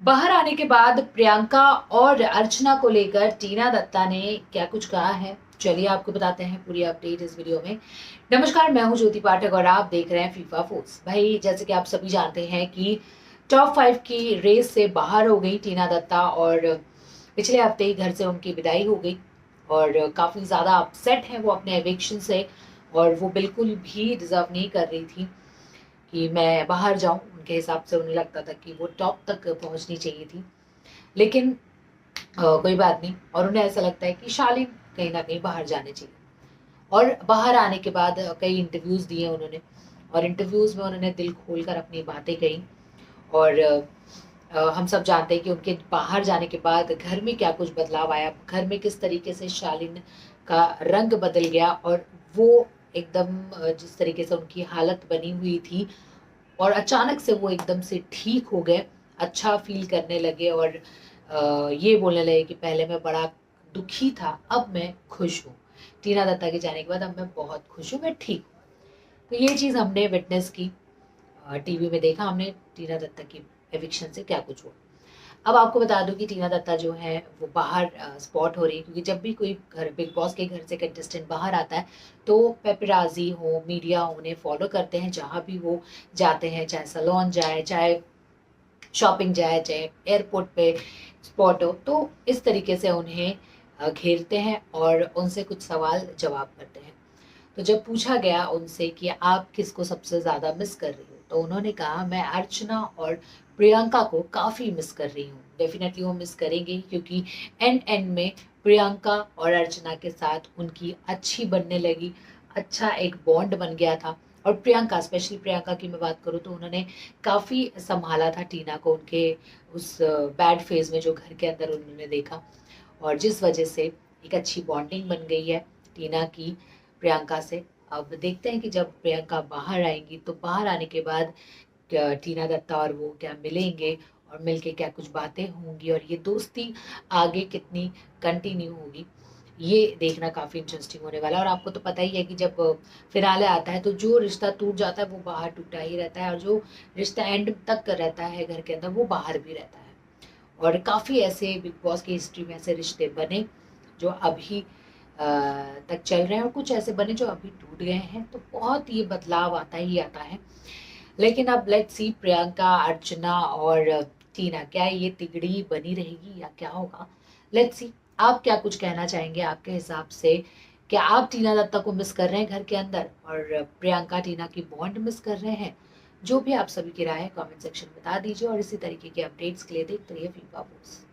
बाहर आने के बाद प्रियंका और अर्चना को लेकर टीना दत्ता ने क्या कुछ कहा है, चलिए आपको बताते हैं पूरी अपडेट इस वीडियो में। नमस्कार, मैं हूं ज्योति पाठक और आप देख रहे हैं फीफा फोर्स। भाई, जैसे कि आप सभी जानते हैं कि टॉप 5 की रेस से बाहर हो गई टीना दत्ता और पिछले हफ्ते ही घर से उनकी विदाई हो गई और काफ़ी ज़्यादा अपसेट है वो अपने एविक्शन से। और वो बिल्कुल भी डिजर्व नहीं कर रही थी कि मैं बाहर जाऊं। उनके हिसाब से उन्हें लगता था कि वो टॉप तक पहुंचनी चाहिए थी, लेकिन कोई बात नहीं। और उन्हें ऐसा लगता है कि शालीन कहीं ना कहीं बाहर जाने चाहिए। और बाहर आने के बाद कई इंटरव्यूज़ दिए उन्होंने और इंटरव्यूज़ में उन्होंने दिल खोल कर अपनी बातें कही। और हम सब जानते हैं कि उनके बाहर जाने के बाद घर में क्या कुछ बदलाव आया, घर में किस तरीके से शालीन का रंग बदल गया और वो एकदम जिस तरीके से उनकी हालत बनी हुई थी और अचानक से वो एकदम से ठीक हो गए, अच्छा फील करने लगे और ये बोलने लगे कि पहले मैं बड़ा दुखी था, अब मैं खुश हूँ। टीना दत्ता के जाने के बाद अब मैं बहुत खुश हूँ, मैं ठीक हूँ। तो ये चीज़ हमने विटनेस की, टीवी में देखा हमने टीना दत्ता की एविक्शन से क्या कुछ हुआ। अब आपको बता दूं कि टीना दत्ता जो है वो बाहर स्पॉट हो रही है, क्योंकि जब भी कोई घर बिग बॉस के घर से कंटेस्टेंट बाहर आता है तो पेपराजी हो, मीडिया उन्हें फॉलो करते हैं जहाँ भी वो जाते हैं, चाहे सैलून जाए, चाहे शॉपिंग जाए, चाहे एयरपोर्ट पे स्पॉट हो। तो इस तरीके से उन्हें घेरते हैं और उनसे कुछ सवाल जवाब करते हैं। तो जब पूछा गया उनसे कि आप किसको सबसे ज़्यादा मिस कर रही हो, तो उन्होंने कहा मैं अर्चना और प्रियंका को काफ़ी मिस कर रही हूँ। डेफिनेटली वो मिस करेंगे ही, क्योंकि एंड एंड में प्रियंका और अर्चना के साथ उनकी अच्छी बनने लगी, अच्छा एक बॉन्ड बन गया था। और प्रियंका, स्पेशली प्रियंका की मैं बात करूँ तो उन्होंने काफ़ी संभाला था टीना को, उनके उस बैड फेज में जो घर के अंदर उन्होंने देखा, और जिस वजह से एक अच्छी बॉन्डिंग बन गई है टीना की प्रियंका से। अब देखते हैं कि जब प्रियंका बाहर आएंगी तो बाहर आने के बाद क्या टीना दत्ता और वो क्या मिलेंगे और मिलके क्या कुछ बातें होंगी और ये दोस्ती आगे कितनी कंटिन्यू होगी, ये देखना काफ़ी इंटरेस्टिंग होने वाला है। और आपको तो पता ही है कि जब फिनाले आता है तो जो रिश्ता टूट जाता है वो बाहर टूटा ही रहता है, और जो रिश्ता एंड तक रहता है घर के अंदर वो बाहर भी रहता है। और काफ़ी ऐसे बिग बॉस की हिस्ट्री में ऐसे रिश्ते बने जो अभी तक चल रहे हैं, और कुछ ऐसे बने जो अभी टूट गए हैं। तो बहुत ये बदलाव आता ही आता है। लेकिन अब लेट्स सी, प्रियंका, अर्चना और टीना, क्या ये तिगड़ी बनी रहेगी या क्या होगा? Let's see. आप क्या कुछ कहना चाहेंगे आपके हिसाब से? क्या आप टीना दत्ता को मिस कर रहे हैं घर के अंदर और प्रियंका टीना की बॉन्ड मिस कर रहे हैं? जो भी आप सभी की राय है कमेंट सेक्शन में बता दीजिए, और इसी तरीके के अपडेट्स के लिए देखते रहिए फीफा पोस्ट।